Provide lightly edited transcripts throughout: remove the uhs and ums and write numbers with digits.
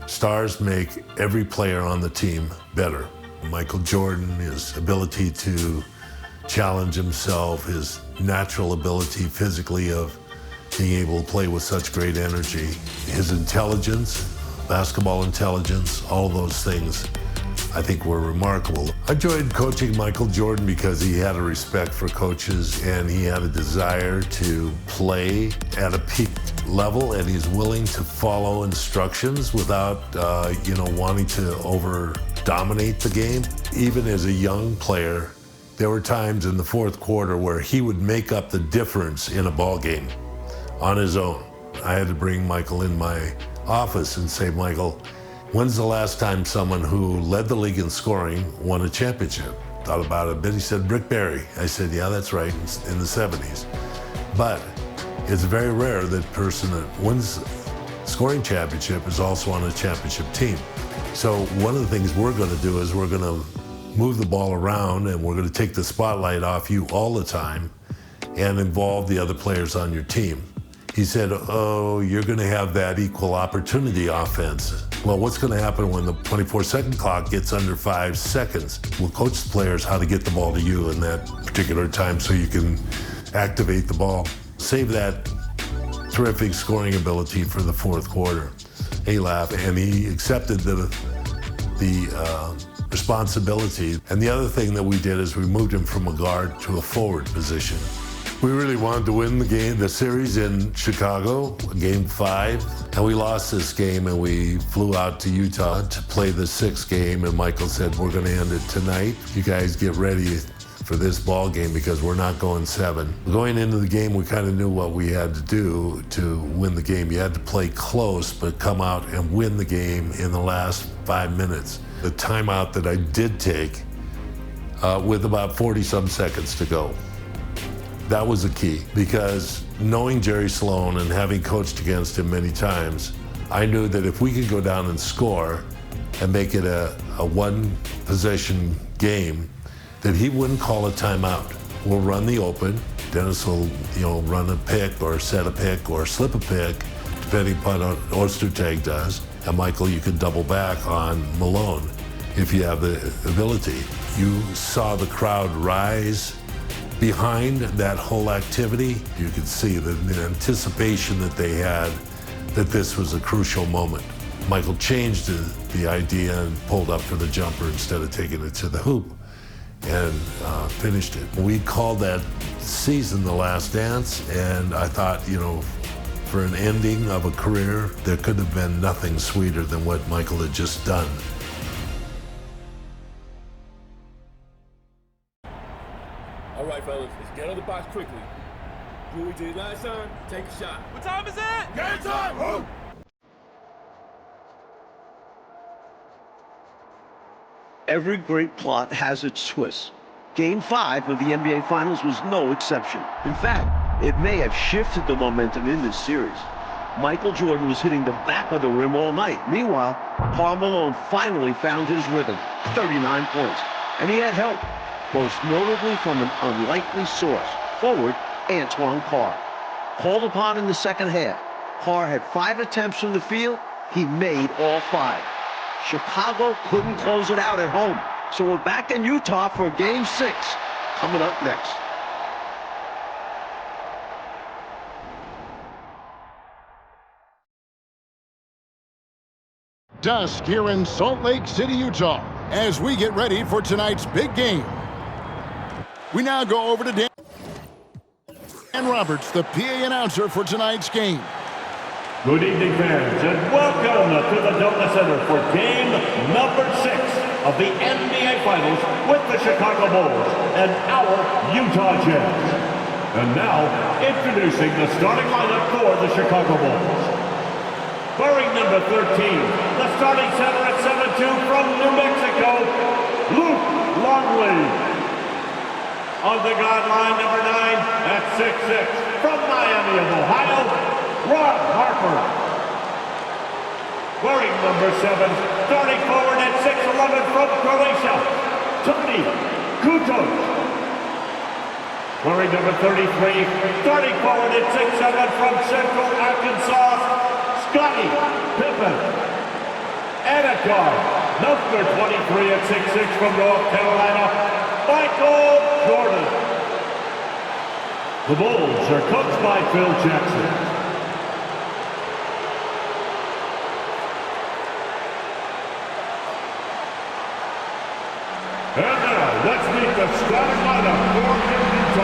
Stars make every player on the team better. Michael Jordan, his ability to challenge himself, his natural ability physically of being able to play with such great energy, his intelligence, basketball intelligence, all of those things I think were remarkable. I enjoyed coaching Michael Jordan because he had a respect for coaches and he had a desire to play at a peak level, and he's willing to follow instructions without, wanting to over-dominate the game. Even as a young player, there were times in the fourth quarter where he would make up the difference in a ball game on his own. I had to bring Michael in my office and say, Michael, when's the last time someone who led the league in scoring won a championship? Thought about it a bit. He said, Rick Barry. I said, yeah, that's right, in the 70s. But it's very rare that person that wins scoring championship is also on a championship team. So one of the things we're going to do is we're going to move the ball around and we're going to take the spotlight off you all the time and involve the other players on your team. He said, oh, you're going to have that equal opportunity offense. Well, what's going to happen when the 24-second clock gets under 5 seconds? We'll coach the players how to get the ball to you in that particular time so you can activate the ball. Save that terrific scoring ability for the fourth quarter. He laughed and he accepted the responsibility. And the other thing that we did is we moved him from a guard to a forward position. We really wanted to win the series in Chicago, game 5, and we lost this game and we flew out to Utah to play the 6th game, and Michael said, we're going to end it tonight. You guys get ready for this ball game because we're not going 7. Going into the game, we kind of knew what we had to do to win the game. You had to play close, but come out and win the game in the last 5 minutes. The timeout that I did take with about 40-some seconds to go. That was the key, because knowing Jerry Sloan and having coached against him many times, I knew that if we could go down and score and make it a one-possession game, that he wouldn't call a timeout. We'll run the open. Dennis will, run a pick or set a pick or slip a pick, depending upon what Ostertag does. And Michael, you could double back on Malone if you have the ability. You saw the crowd rise behind that whole activity. You could see the anticipation that they had that this was a crucial moment. Michael changed the idea and pulled up for the jumper instead of taking it to the hoop and finished it. We called that season The Last Dance, and I thought, for an ending of a career, there could have been nothing sweeter than what Michael had just done. All right, fellas, let's get out of the box quickly. Do what we did last time, take a shot. What time is it? Game time! Move! Every great plot has its twist. Game 5 of the NBA Finals was no exception. In fact, it may have shifted the momentum in this series. Michael Jordan was hitting the back of the rim all night. Meanwhile, Karl Malone finally found his rhythm, 39 points. And he had help, most notably from an unlikely source, forward Antoine Carr. Called upon in the second half, Carr had 5 attempts from the field. He made all 5. Chicago couldn't close it out at home, so we're back in Utah for Game 6, coming up next. Dusk here in Salt Lake City, Utah, as we get ready for tonight's big game. We now go over to Dan Roberts, the PA announcer for tonight's game. Good evening, fans, and welcome to the Donut Center for game number 6 of the NBA Finals with the Chicago Bulls and our Utah Jazz. And now, introducing the starting lineup for the Chicago Bulls. Wearing number 13, the starting center at 7'2" from New Mexico, Luke Longley. On the guard line, number 9 at 6'6", from Miami of Ohio, Ron Harper. Wearing number 7, starting forward at 6'11" from Croatia, Tony Kukoc. Wearing number 33, starting forward at 6'7" from Central Arkansas, Scottie Pippen. And at guard, number 23 at 6'6" from North Carolina, Michael Jordan. The Bulls are coached by Phil Jackson. And now, let's meet the starting lineup for Utah.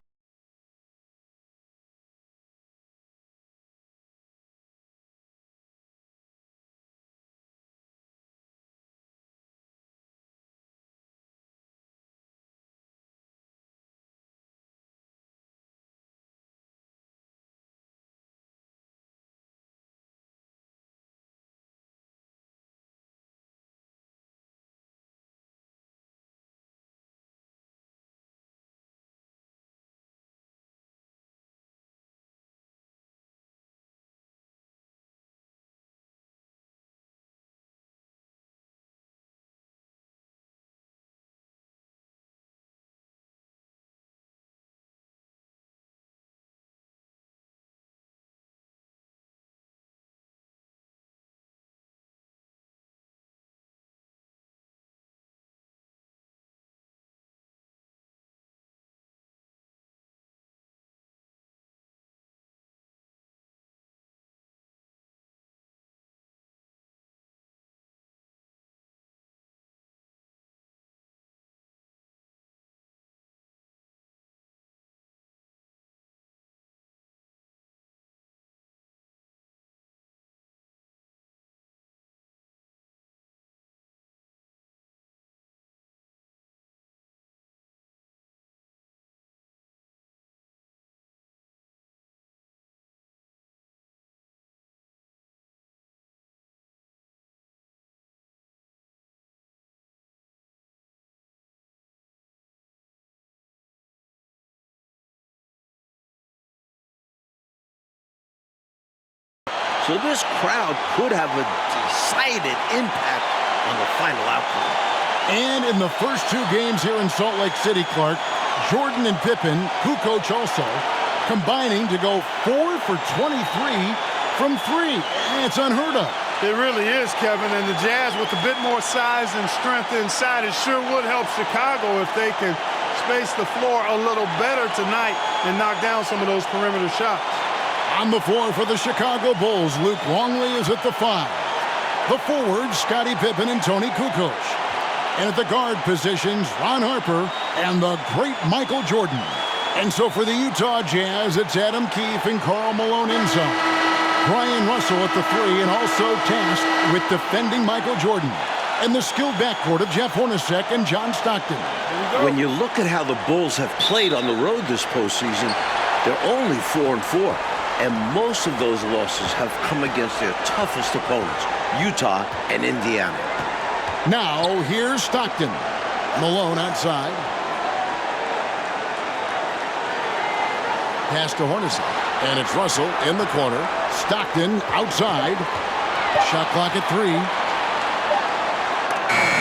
So this crowd could have a decided impact on the final outcome. And in the first two games here in Salt Lake City, Clark, Jordan and Pippen, Kukoc also, combining to go 4 for 23 from 3. It's unheard of. It really is, Kevin, and the Jazz with a bit more size and strength inside, it sure would help Chicago if they can space the floor a little better tonight and knock down some of those perimeter shots. On the floor for the Chicago Bulls, Luke Longley is at the 5. The forwards, Scottie Pippen and Tony Kukoc. And at the guard positions, Ron Harper and the great Michael Jordan. And so for the Utah Jazz, it's Adam Keefe and Karl Malone inside. Brian Russell at the 3 and also tasked with defending Michael Jordan. And the skilled backcourt of Jeff Hornacek and John Stockton. When you look at how the Bulls have played on the road this postseason, they're only 4-4. And most of those losses have come against their toughest opponents, Utah and Indiana. Now, here's Stockton. Malone outside. Pass to Hornacek. And it's Russell in the corner. Stockton outside. Shot clock at 3.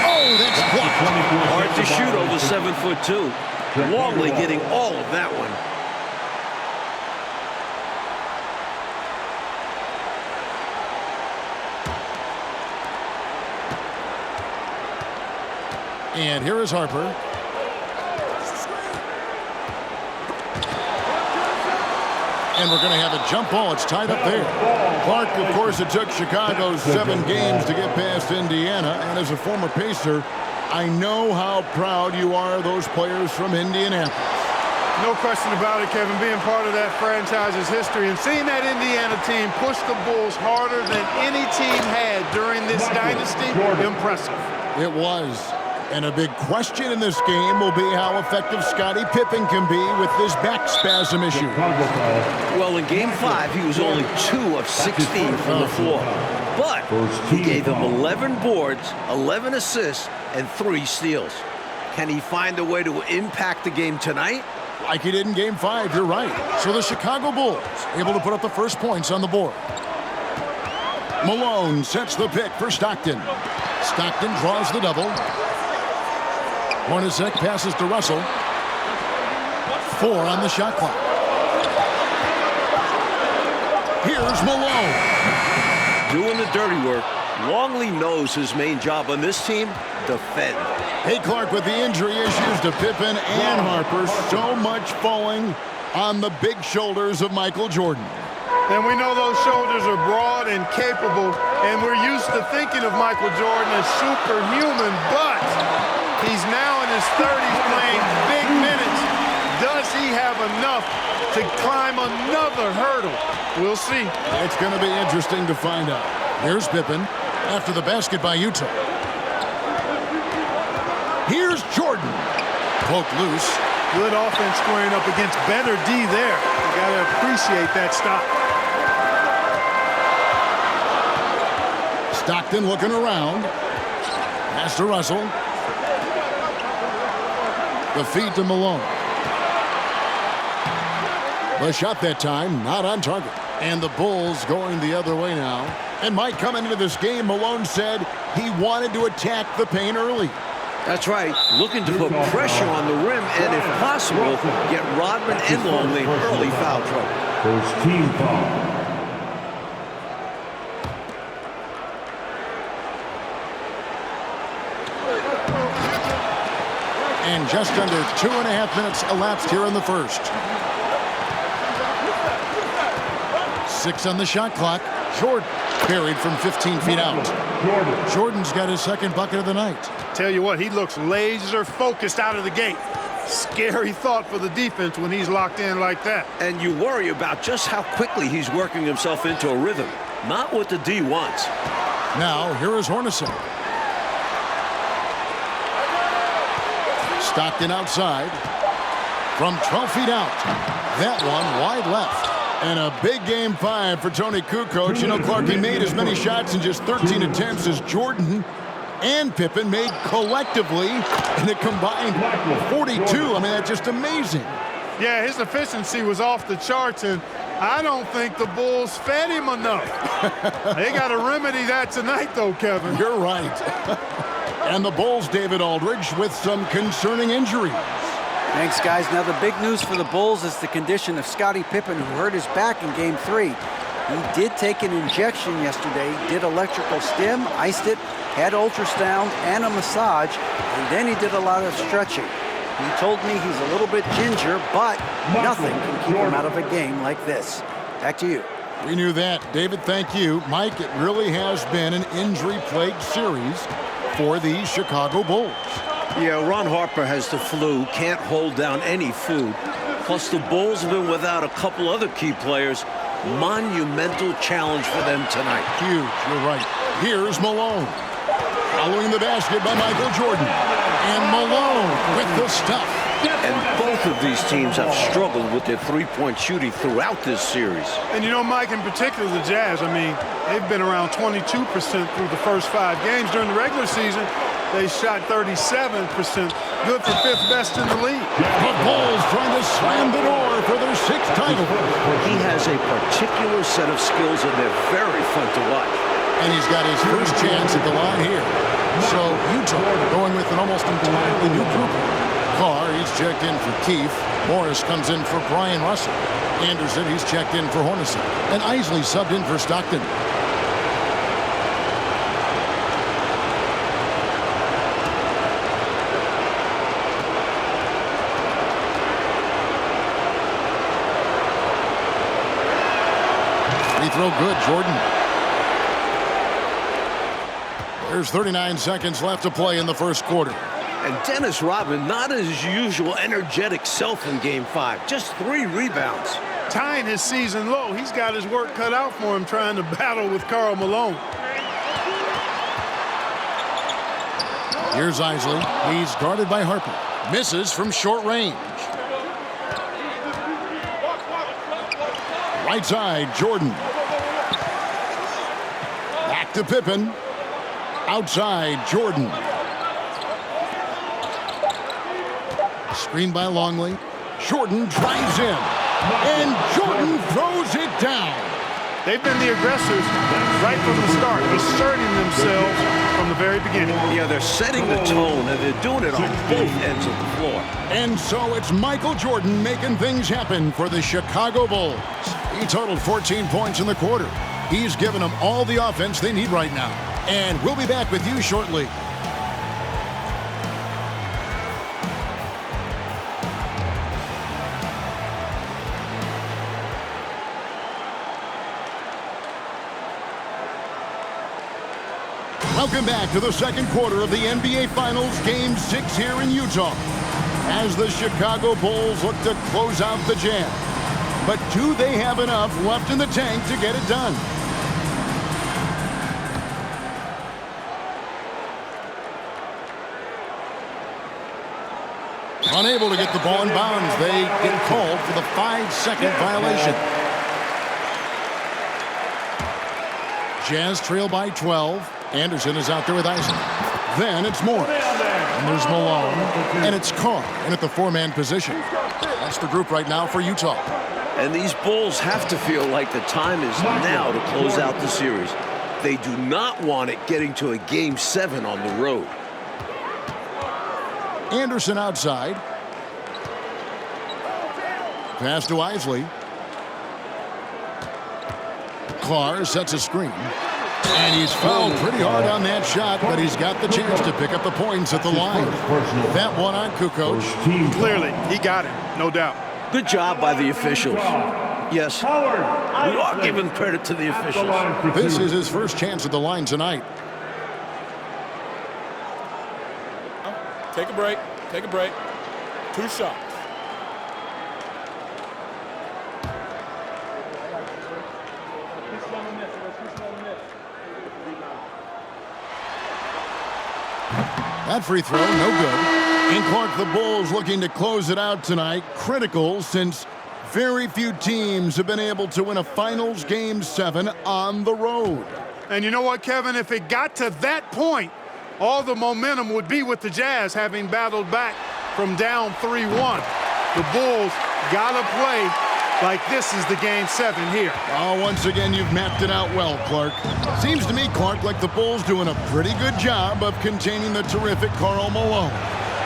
Oh, that's blocked. Hard to shoot over 7'2". Longley getting all of that one. And here is Harper. And we're going to have a jump ball. It's tied up there. Clark, of course, it took Chicago 7 games to get past Indiana. And as a former Pacer, I know how proud you are of those players from Indianapolis. No question about it, Kevin, being part of that franchise's history and seeing that Indiana team push the Bulls harder than any team had during this dynasty, impressive. It was. And a big question in this game will be how effective Scottie Pippen can be with this back spasm issue. Well, in Game 5, he was only 2 of 16 from the floor. But he gave them 11 boards, 11 assists, and 3 steals. Can he find a way to impact the game tonight? Like he did in Game 5, you're right. So the Chicago Bulls able to put up the first points on the board. Malone sets the pick for Stockton. Stockton draws the double. Hornacek passes to Russell. 4 on the shot clock. Here's Malone. Doing the dirty work. Longley knows his main job on this team, defend. Hey, Clark, with the injury issues to Pippen and Harper, so much falling on the big shoulders of Michael Jordan. And we know those shoulders are broad and capable, and we're used to thinking of Michael Jordan as superhuman, but he's now in his 30s playing big minutes. Does he have enough to climb another hurdle? We'll see. It's going to be interesting to find out. Here's Pippen after the basket by Utah. Here's Jordan. Poked loose. Good offense squaring up against better D there. You got to appreciate that stop. Stockton looking around. Pass to Russell. The feed to Malone. The shot that time, not on target. And the Bulls going the other way now. And Mike, coming into this game, Malone said he wanted to attack the paint early. That's right. Looking to put pressure on the rim and, if possible, get Rodman and Longley early foul trouble. First team foul. And just under 2.5 minutes elapsed here in the first. 6 on the shot clock. Jordan buried from 15 feet out. Jordan's got his second bucket of the night. Tell you what, he looks laser focused out of the gate. Scary thought for the defense when he's locked in like that. And you worry about just how quickly he's working himself into a rhythm. Not what the D wants. Now, here is Hornacek. Stockton outside. From 12 feet out. That one wide left. And a big game 5 for Tony Kukoc. You know, Clark, he made as many shots in just 13 attempts as Jordan and Pippen made collectively in a combined 42. I mean, that's just amazing. Yeah, his efficiency was off the charts, and I don't think the Bulls fed him enough. They got to remedy that tonight, though, Kevin. You're right. And the Bulls, David Aldridge, with some concerning injuries. Thanks, guys. Now, the big news for the Bulls is the condition of Scottie Pippen, who hurt his back in Game 3. He did take an injection yesterday, did electrical stim, iced it, had ultrasound and a massage, and then he did a lot of stretching. He told me he's a little bit ginger, but nothing can keep him out of a game like this. Back to you. We knew that. David, thank you. Mike, it really has been an injury-plagued series for the Chicago Bulls. Yeah, Ron Harper has the flu, can't hold down any food. Plus, the Bulls have been without a couple other key players. Monumental challenge for them tonight. Huge, you're right. Here's Malone. Following the basket by Michael Jordan. And Malone with the stuff. And both of these teams have struggled with their three-point shooting throughout this series. And you know, Mike, in particular, the Jazz, I mean, they've been around 22% through the first 5 games. During the regular season, they shot 37%. Good for 5th best in the league. The Bulls trying to slam the door for their 6th title. He has a particular set of skills, and they're very fun to watch. And he's got his first chance at the line here. So Utah going with an almost entirely new group. Carr, he's checked in for Keefe. Morris comes in for Brian Russell. Anderson, he's checked in for Hornacek. And Isley subbed in for Stockton. Free throw good, Jordan. There's 39 seconds left to play in the first quarter. And Dennis Rodman, not his usual energetic self in Game 5. Just 3 rebounds. Tying his season low. He's got his work cut out for him trying to battle with Karl Malone. Here's Isley. He's guarded by Harper. Misses from short range. Right side, Jordan. Back to Pippen. Outside, Jordan. Screen by Longley. Jordan drives in. And Jordan throws it down. They've been the aggressors right from the start, asserting themselves from the very beginning. Yeah, they're setting the tone, and they're doing it on both ends of the floor. And so it's Michael Jordan making things happen for the Chicago Bulls. He totaled 14 points in the quarter. He's given them all the offense they need right now. And we'll be back with you shortly. Welcome back to the second quarter of the NBA Finals, Game 6 here in Utah, as the Chicago Bulls look to close out the Jazz. But do they have enough left in the tank to get it done? Unable to get the ball in bounds. They get called for the 5-second violation. Jazz trail by 12. Anderson is out there with Isaac. Then it's Morris. And there's Malone. And it's Carr. And at the four-man position. That's the group right now for Utah. And these Bulls have to feel like the time is now to close out the series. They do not want it getting to a Game 7 on the road. Anderson outside. Pass to Isley. Carr sets a screen. And he's fouled pretty hard on that shot, but he's got the chance to pick up the points at the line. That one on Kukoc. Clearly, he got it, no doubt. Good job by the officials. Yes, we are giving credit to the officials. This is his first chance at the line tonight. Take a break. Take a break. 2 shots. That free throw, no good. And Clark, the Bulls looking to close it out tonight. Critical, since very few teams have been able to win a Finals Game 7 on the road. And you know what, Kevin? If it got to that point, all the momentum would be with the Jazz, having battled back from down 3-1. The Bulls got to play like this is the Game 7 here. Oh, once again, you've mapped it out well, Clark. Seems to me, Clark, like the Bulls doing a pretty good job of containing the terrific Karl Malone.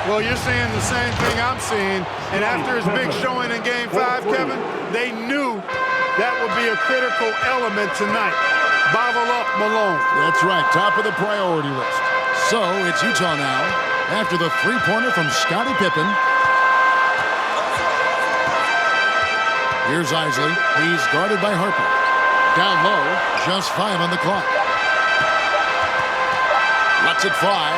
Well, you're seeing the same thing I'm seeing. And after his big showing in Game 5, Kevin, they knew that would be a critical element tonight. Bottle up Malone. That's right, top of the priority list. So it's Utah now after the three-pointer from Scottie Pippen. Here's Isley. He's guarded by Harper. Down low, just 5 on the clock. Lets it fly.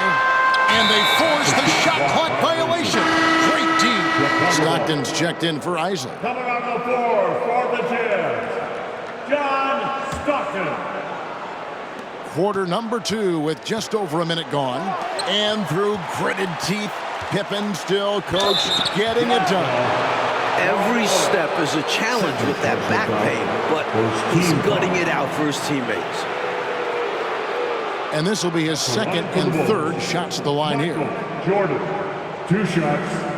And they force the shot clock violation. Great D. Stockton's checked in for Isley. Coming on the floor for the Jazz, John Stockton. Quarter number 2 with just over a minute gone. And through gritted teeth, Pippen still, coach, getting it done. Every step is a challenge with that back pain, but he's gutting it out for his teammates. And this will be his second and third shots at the line here. Jordan, 2 shots.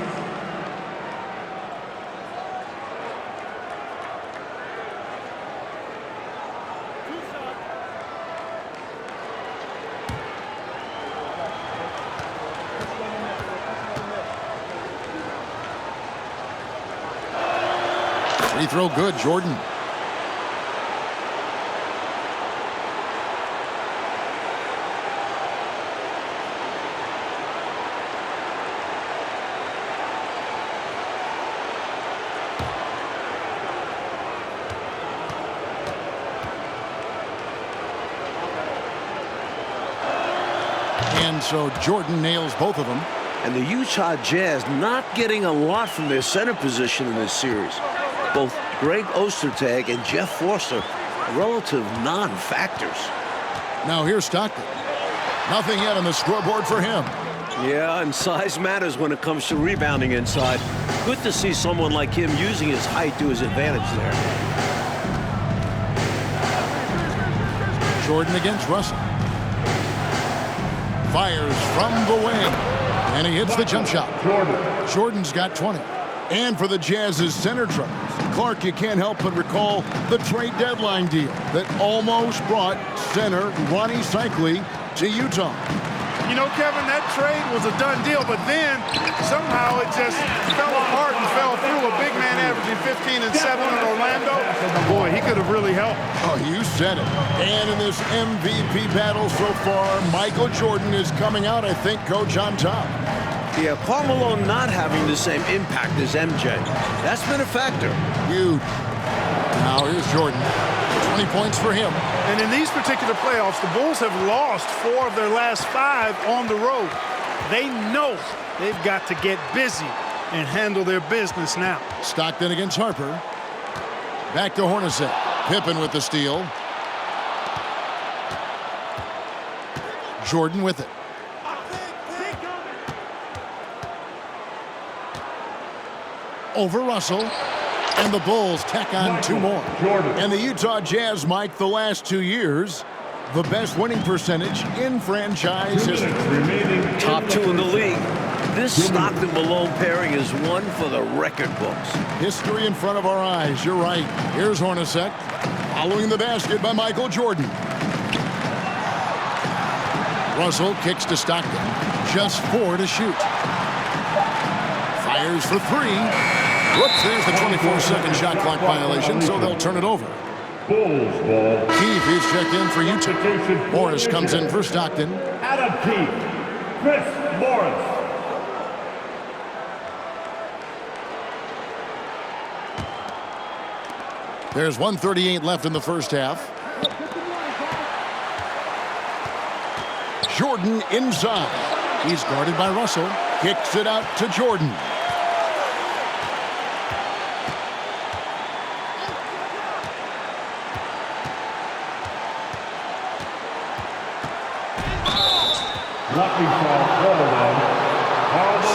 Free throw good, Jordan. And so Jordan nails both of them. And the Utah Jazz not getting a lot from their center position in this series. Both Greg Ostertag and Jeff Forster, relative non-factors. Now here's Stockton. Nothing yet on the scoreboard for him. Yeah, and size matters when it comes to rebounding inside. Good to see someone like him using his height to his advantage there. Jordan against Russell. Fires from the wing. And he hits the jump shot. Jordan's got 20. And for the Jazz's center troubles, Clark, you can't help but recall the trade deadline deal that almost brought center Ronnie Cycli to Utah. You know, Kevin, that trade was a done deal, but then somehow it just fell apart and fell through. A big man averaging 15 and 7 in Orlando. Boy, he could have really helped. Oh, you said it. And in this MVP battle so far, Michael Jordan is coming out, I think, Coach, on top. Yeah, Karl Malone not having the same impact as MJ. That's been a factor. Huge. Now here's Jordan. 20 points for him. And in these particular playoffs, the Bulls have lost 4 of their last 5 on the road. They know they've got to get busy and handle their business now. Stockton against Harper. Back to Hornacek. Pippen with the steal. Jordan with it. Over Russell. And the Bulls tack on 2 more. And the Utah Jazz, Mike, the last 2 years, the best winning percentage in franchise history. Top 2 in the league. This Stockton-Malone pairing is one for the record books. History in front of our eyes. You're right. Here's Hornacek. Following the basket by Michael Jordan. Russell kicks to Stockton. Just 4 to shoot. Fires for 3. Whoops, there's the 24-second shot clock violation, so they'll turn it over. Bulls ball. Keefe is checked in for Utah. Morris comes in for Stockton. Adam Keefe. Chris Morris. There's 1:38 left in the first half. Jordan inside. He's guarded by Russell. Kicks it out to Jordan.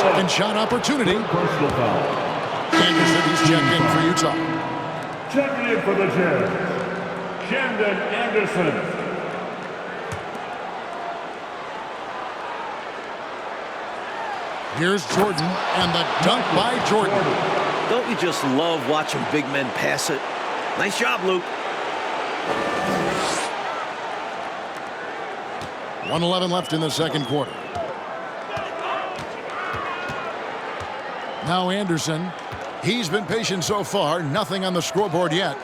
Second shot opportunity. Personal foul. Anderson, he's checked in for Utah. Checking in for the Jazz, Shandon Anderson. Here's Jordan, and the dunk by Jordan. Don't you just love watching big men pass it? Nice job, Luke. 1:11 left in the second quarter. Now Anderson. He's been patient so far. Nothing on the scoreboard yet.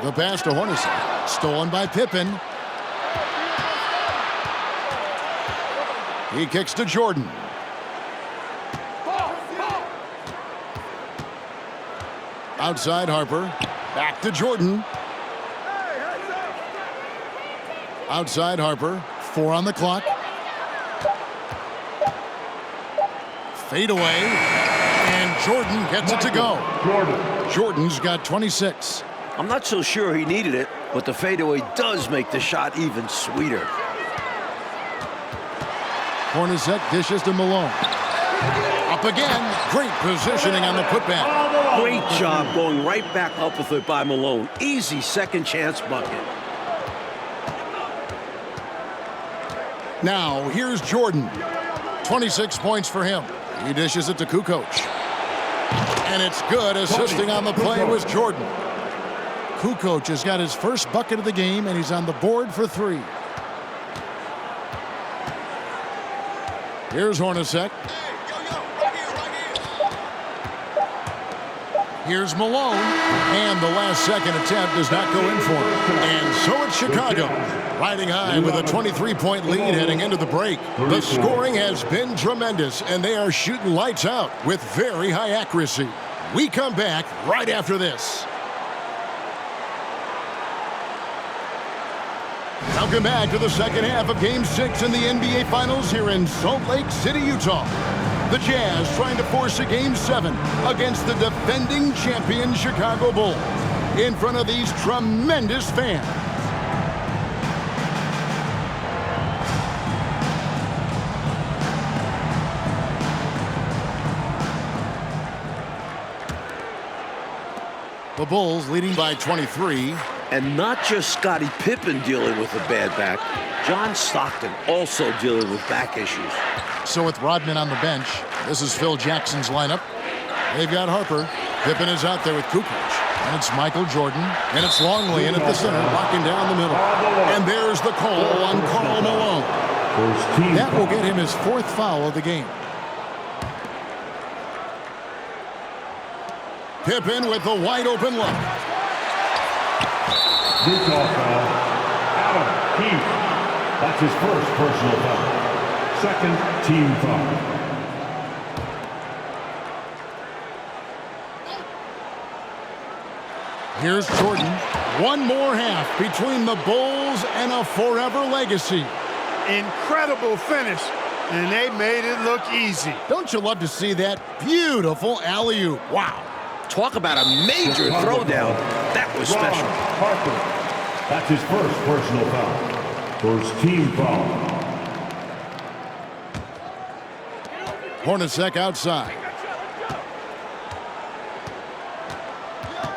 The pass to Hornacek. Stolen by Pippen. He kicks to Jordan. Outside Harper. Back to Jordan. Outside Harper. 4 on the clock. Fade away. And Jordan gets it to go. Jordan's got 26. I'm not so sure he needed it, but the fadeaway does make the shot even sweeter. Hornacek dishes to Malone. Up again. Great positioning on the putback. Great job going right back up with it by Malone. Easy second chance bucket. Now, here's Jordan. 26 points for him. He dishes it to Kukoc. And it's good. Assisting on the play was Jordan. Kukoc has got his first bucket of the game, and he's on the board for 3. Here's Hornacek. Here's Malone. And the last second attempt does not go in for him. And so it's Chicago, riding high with a 23-point lead heading into the break. The scoring has been tremendous, and they are shooting lights out with very high accuracy. We come back right after this. Welcome back to the second half of Game 6 in the NBA Finals here in Salt Lake City, Utah. The Jazz trying to force a Game 7 against the defending champion Chicago Bulls in front of these tremendous fans. The Bulls leading by 23. And not just Scottie Pippen dealing with a bad back. John Stockton also dealing with back issues. So with Rodman on the bench, this is Phil Jackson's lineup. They've got Harper. Pippen is out there with Kukoc. And it's Michael Jordan. And it's Longley in at the center, locking down the middle. And there's the call on Karl Malone. That will get him his 4th foul of the game. Pippen with the wide open look. Utah foul. Adam Keith. That's his first personal foul. 2nd team foul. Here's Jordan. One more half between the Bulls and a forever legacy. Incredible finish, and they made it look easy. Don't you love to see that beautiful alley-oop? Wow. Talk about a major throwdown. That was special. Harper. That's his first personal foul. First team foul. Hornacek outside.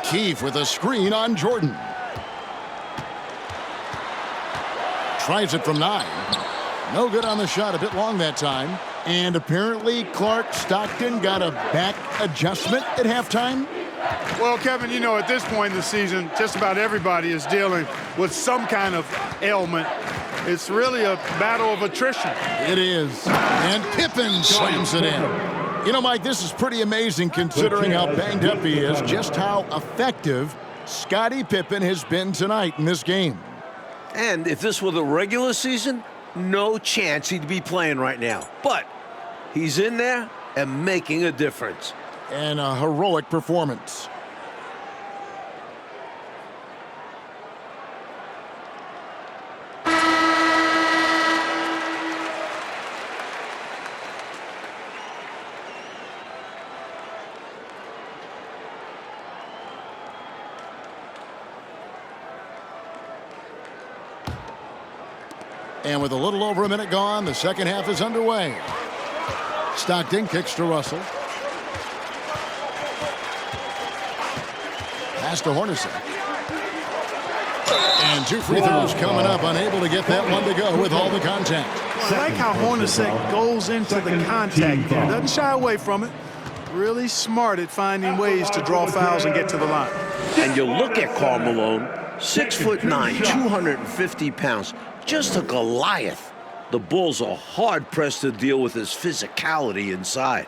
Keefe with a screen on Jordan. Tries it from 9. No good on the shot, a bit long that time. And apparently Clark Stockton got a back adjustment at halftime. Well, Kevin, you know, at this point in the season, just about everybody is dealing with some kind of ailment. It's really a battle of attrition. It is. And Pippen slams it in. You know, Mike, this is pretty amazing considering how banged up he is, just how effective Scottie Pippen has been tonight in this game. And if this were the regular season, no chance he'd be playing right now. But he's in there and making a difference. And a heroic performance. And with a little over a minute gone, the second half is underway. Stockton kicks to Russell. Pass to Hornacek. And 2 free throws coming up, unable to get that one to go with all the contact. I like how Hornacek goes into the contact there. Doesn't shy away from it. Really smart at finding ways to draw fouls and get to the line. And you look at Karl Malone, 6'9", 250 pounds. Just a Goliath. The Bulls are hard-pressed to deal with his physicality inside.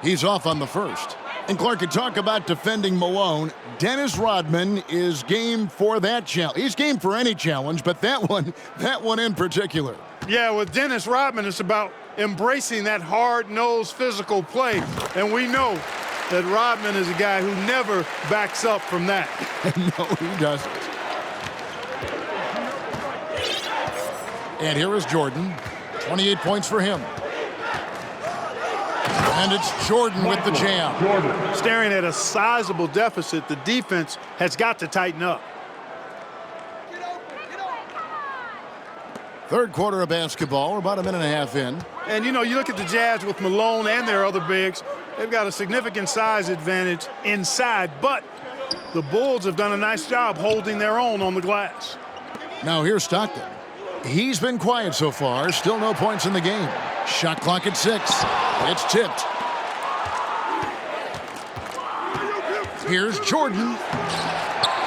He's off on the first. And Clark, could talk about defending Malone. Dennis Rodman is game for that challenge. He's game for any challenge, but that one in particular. Yeah, with Dennis Rodman, it's about embracing that hard-nosed physical play. And we know that Rodman is a guy who never backs up from that. No, he doesn't. And here is Jordan. 28 points for him. And it's Jordan with the jam. Staring at a sizable deficit, the defense has got to tighten up. Third quarter of basketball. We're about a minute and a half in. And, you know, you look at the Jazz with Malone and their other bigs, they've got a significant size advantage inside, but the Bulls have done a nice job holding their own on the glass. Now here's Stockton. He's been quiet so far. Still no points in the game. Shot clock at 6. It's tipped. Here's Jordan.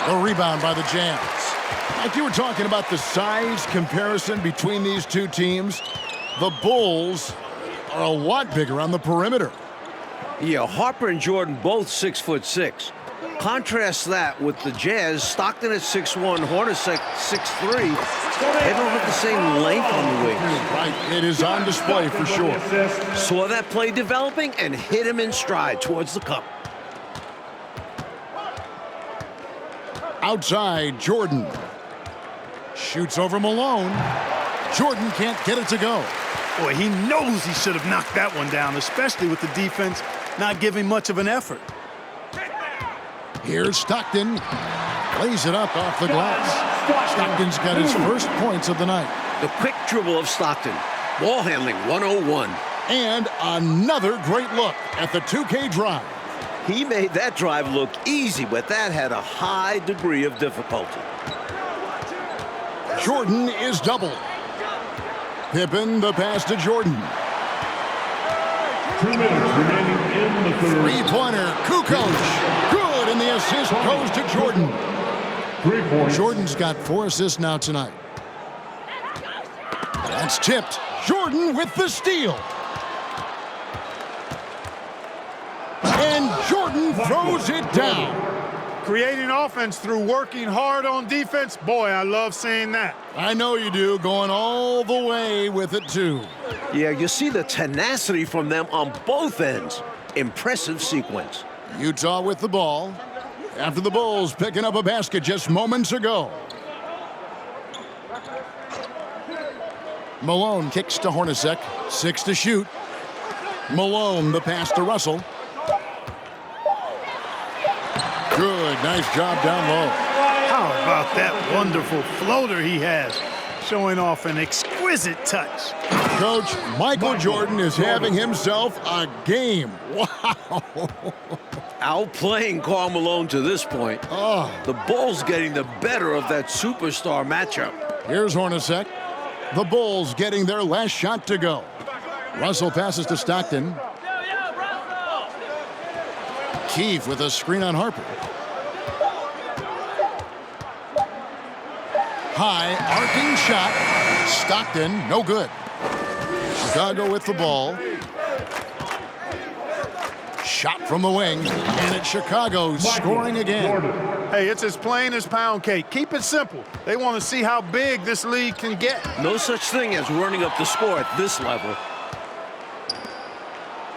A rebound by the Jazz. Like you were talking about the size comparison between these two teams, the Bulls are a lot bigger on the perimeter. Yeah, Harper and Jordan both 6'6". Contrast that with the Jazz, Stockton at 6'1", Hornacek 6'3". They don't have the same length on the wings. Right, it is on display for sure. Saw that play developing and hit him in stride towards the cup. Outside, Jordan. Shoots over Malone. Jordan can't get it to go. Boy, he knows he should have knocked that one down, especially with the defense not giving much of an effort. Here's Stockton. Lays it up off the glass. Stockton's got his first points of the night. The quick dribble of Stockton. Ball handling 101. And another great look at the 2K drive. He made that drive look easy, but that had a high degree of difficulty. Jordan is doubled. Pippen the pass to Jordan. 2 minutes remaining. Three-pointer, Kukoc. Good, and the assist goes to Jordan. 3 points. Jordan's got 4 assists now tonight. That's tipped. Jordan with the steal. And Jordan throws it down. Creating offense through working hard on defense. Boy, I love seeing that. I know you do, going all the way with it, too. Yeah, you see the tenacity from them on both ends. Impressive sequence. Utah with the ball after the Bulls picking up a basket just moments ago. Malone kicks to Hornacek. 6 to shoot. Malone, the pass to Russell. Good, nice job down low. How about that wonderful floater he has, showing off an exquisite touch. Coach, Michael Jordan is having himself a game. Wow. Outplaying Karl Malone to this point. Oh. The Bulls getting the better of that superstar matchup. Here's Hornacek. The Bulls getting their last shot to go. Russell passes to Stockton. Keefe with a screen on Harper. High arcing shot. Stockton, no good. Chicago with the ball. Shot from the wing, and it's Chicago scoring again. Hey, it's as plain as pound cake. Keep it simple. They want to see how big this league can get. No such thing as running up the score at this level.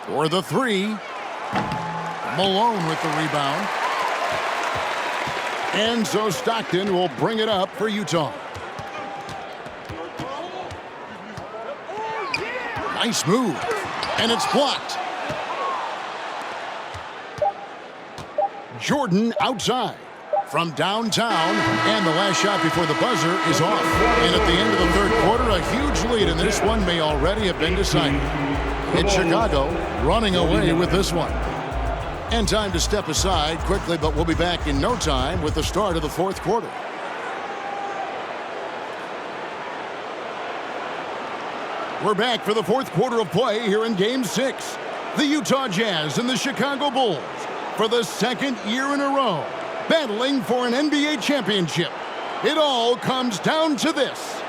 For the three. Malone with the rebound. And so Stockton will bring it up for Utah. Nice move. And it's blocked. Jordan outside from downtown. And the last shot before the buzzer is off. And at the end of the third quarter, a huge lead. And this one may already have been decided. It's Chicago running away with this one. And time to step aside quickly, but we'll be back in no time with the start of the fourth quarter. We're back for the fourth quarter of play here in Game 6. The Utah Jazz and the Chicago Bulls, for the second year in a row, battling for an NBA championship. It all comes down to this.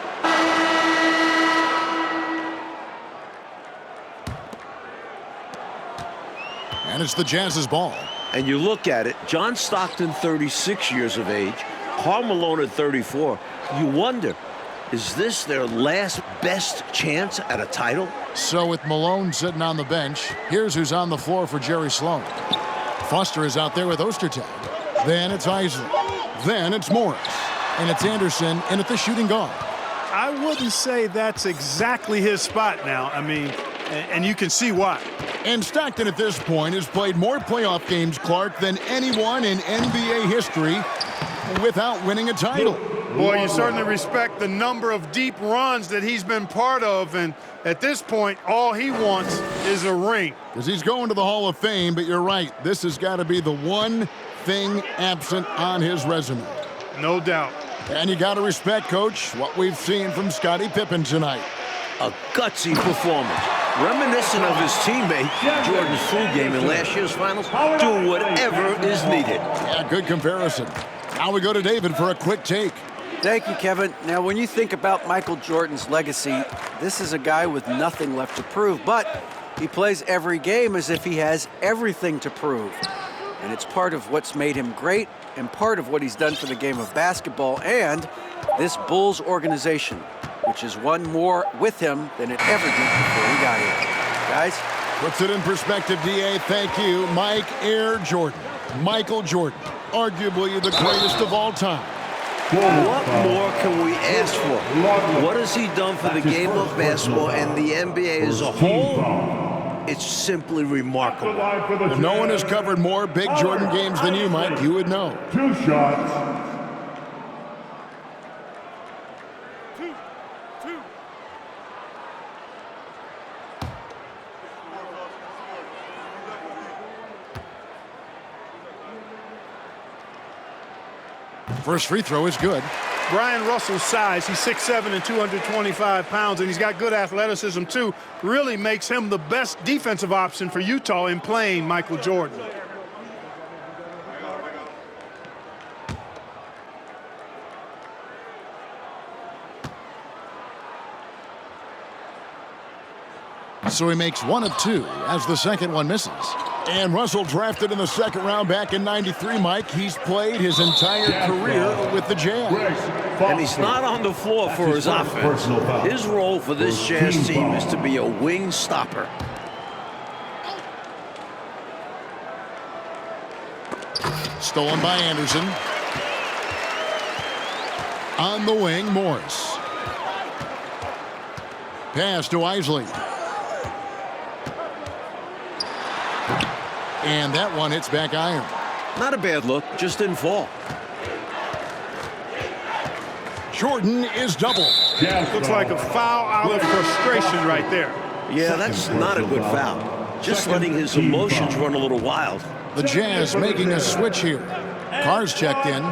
And it's the Jazz's ball. And you look at it, John Stockton, 36 years of age, Karl Malone at 34. You wonder, is this their last best chance at a title? So with Malone sitting on the bench, here's who's on the floor for Jerry Sloan. Foster is out there with Ostertag. Then it's Isley. Then it's Morris. And it's Anderson in at the shooting guard. I wouldn't say that's exactly his spot now. I mean, and you can see why. And Stockton at this point has played more playoff games, Clark, than anyone in NBA history without winning a title. Boy, you certainly respect the number of deep runs that he's been part of, and at this point, all he wants is a ring. Because he's going to the Hall of Fame, but you're right, this has got to be the one thing absent on his resume. No doubt. And you got to respect, Coach, what we've seen from Scottie Pippen tonight. A gutsy performance. Reminiscent of his teammate, Jordan's flu game in last year's finals, doing whatever is needed. Yeah, good comparison. Now we go to David for a quick take. Thank you, Kevin. Now, when you think about Michael Jordan's legacy, this is a guy with nothing left to prove, but he plays every game as if he has everything to prove. And it's part of what's made him great and part of what he's done for the game of basketball and this Bulls organization, which has won more with him than it ever did before he got here. Guys? Puts it in perspective, D.A. Thank you. Mike Air Jordan. Michael Jordan. Arguably the greatest of all time. What more can we ask for? What has he done for the game of basketball and the NBA as a whole? It's simply remarkable. If no one has covered more big Jordan games than you, Mike, you would know. 2 shots. First free throw is good. Brian Russell's size, he's 6'7" and 225 pounds, and he's got good athleticism too, really makes him the best defensive option for Utah in playing Michael Jordan. So he makes one of two as the second one misses. And Russell drafted in the second round back in '93, Mike. He's played his entire career with the Jazz. And he's not on the floor for his offense. His role for this Jazz team is to be a wing stopper. Stolen by Anderson. On the wing, Morris. Pass to Isley. And that one hits back iron. Not a bad look, just didn't fall. Jordan is doubled. Looks like a foul out of frustration right there. Yeah, that's not a good foul. Just letting his emotions run a little wild. The Jazz making a switch here. Carr's checked in.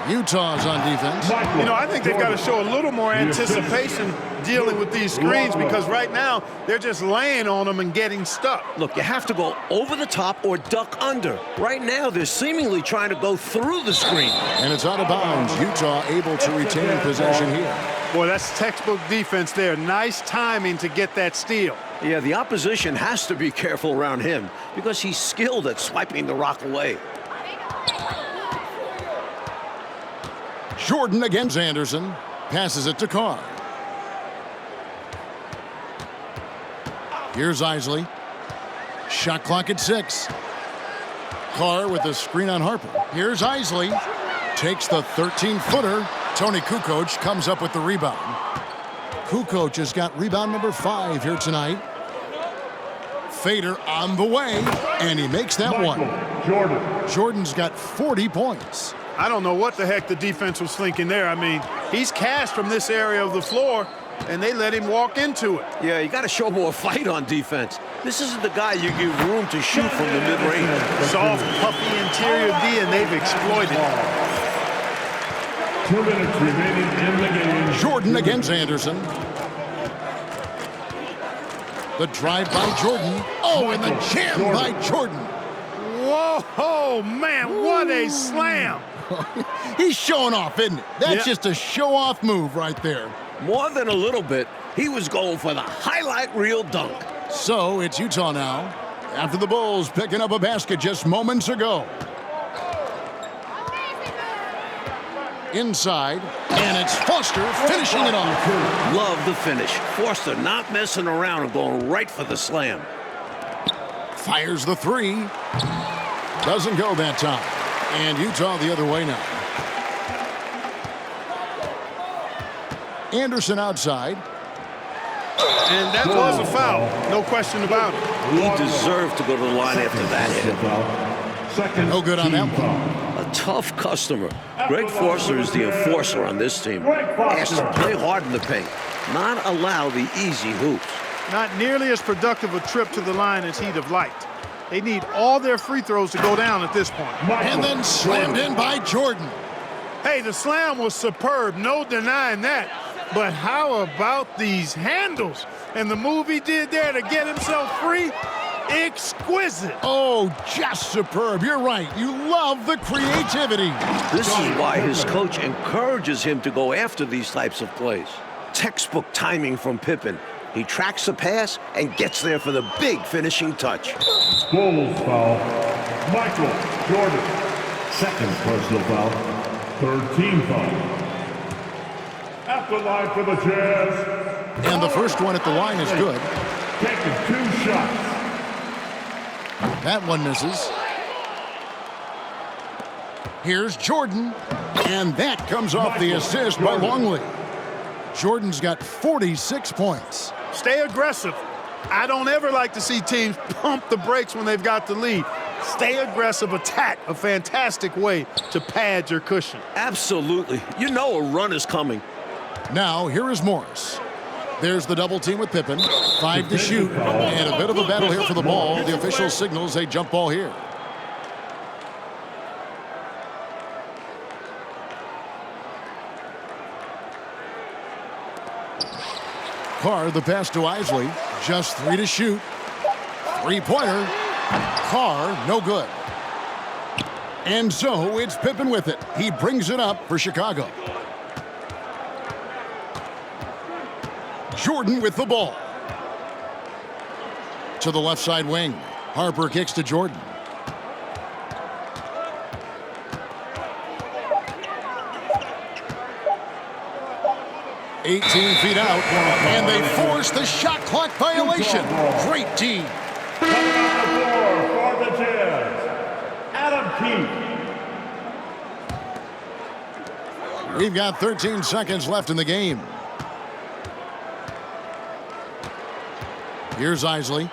Utah's on defense. You know, I think they've got to show a little more anticipation dealing with these screens, because right now they're just laying on them and getting stuck. Look, you have to go over the top or duck under. Right now, they're seemingly trying to go through the screen. And it's out of bounds. Utah able to retain possession here. Boy, that's textbook defense there. Nice timing to get that steal. Yeah, the opposition has to be careful around him because he's skilled at swiping the rock away. Jordan against Anderson. Passes it to Carr. Here's Isley. Shot clock at 6. Carr with the screen on Harper. Here's Isley. Takes the 13-footer. Tony Kukoc comes up with the rebound. Kukoc has got rebound number 5 here tonight. Fader on the way, and he makes that one. Jordan's got 40 points. I don't know what the heck the defense was thinking there. I mean, he's cast from this area of the floor, and they let him walk into it. Yeah, you got to show more fight on defense. This isn't the guy you give room to shoot from the mid-range. Soft, puffy interior D, and they've exploited it. 2 minutes remaining in the game. Jordan against Anderson. The drive by Jordan. Oh, and the jam by Jordan. Whoa, man, what a slam. He's showing off, isn't it? That's just a show-off move right there. More than a little bit. He was going for the highlight reel dunk. So it's Utah now, after the Bulls picking up a basket just moments ago. Inside, and it's Foster finishing it off. Love the finish. Foster not messing around and going right for the slam. Fires the 3. Doesn't go that time. And Utah the other way now. Anderson outside. And that was a foul. No question about it. He deserved to go to the line after that hit. No good on that one. A tough customer. Greg Foster is the enforcer on this team. Has to play hard in the paint, not allow the easy hoops. Not nearly as productive a trip to the line as he'd have liked. They need all their free throws to go down at this point. And then slammed in by Jordan. Hey, the slam was superb, no denying that. But how about these handles? And the move he did there to get himself free? Exquisite. Oh, just superb. You're right. You love the creativity. This is why his coach encourages him to go after these types of plays. Textbook timing from Pippen. He tracks the pass and gets there for the big finishing touch. Bulls foul. Michael Jordan. Second personal foul. Third team foul. At the line for the Jazz. And the first one at the line is good. Taking 2 shots. That one misses. Here's Jordan. And that comes off the assist by Longley. Jordan's got 46 points. Stay aggressive. I don't ever like to see teams pump the brakes when they've got the lead. Stay aggressive, attack, a fantastic way to pad your cushion. Absolutely. You know a run is coming. Now, here is Morris. There's the double team with Pippen. 5 to shoot. And a bit of a battle here for the ball. The official signals a jump ball here. Carr, the pass to Isley. Just 3 to shoot. Three-pointer. Carr, no good. And so it's Pippen with it. He brings it up for Chicago. Jordan with the ball. To the left side wing. Harper kicks to Jordan. "18 feet out, and they force the shot clock violation." Great D. Coming on the floor for the Jazz, Adam Keith. We've got 13 seconds left in the game. Here's Isley.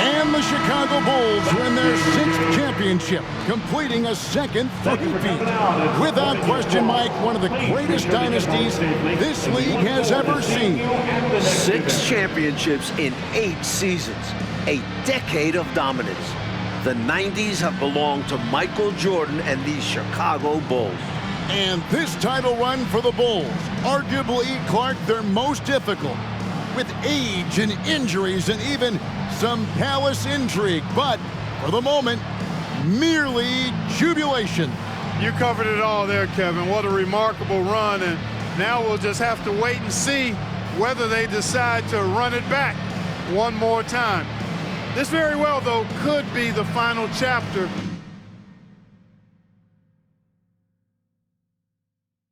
And the Chicago Bulls win their 6th championship, completing a second three-peat. Without question, Mike, one of the greatest dynasties this league has ever seen. 6 championships in 8 seasons. A decade of dominance. The 90s have belonged to Michael Jordan and the Chicago Bulls. And this title run for the Bulls, arguably, Clark, their most difficult, with age and injuries and even some palace intrigue. But for the moment, merely jubilation. You covered it all there, Kevin. What a remarkable run. And now we'll just have to wait and see whether they decide to run it back one more time. This very well, though, could be the final chapter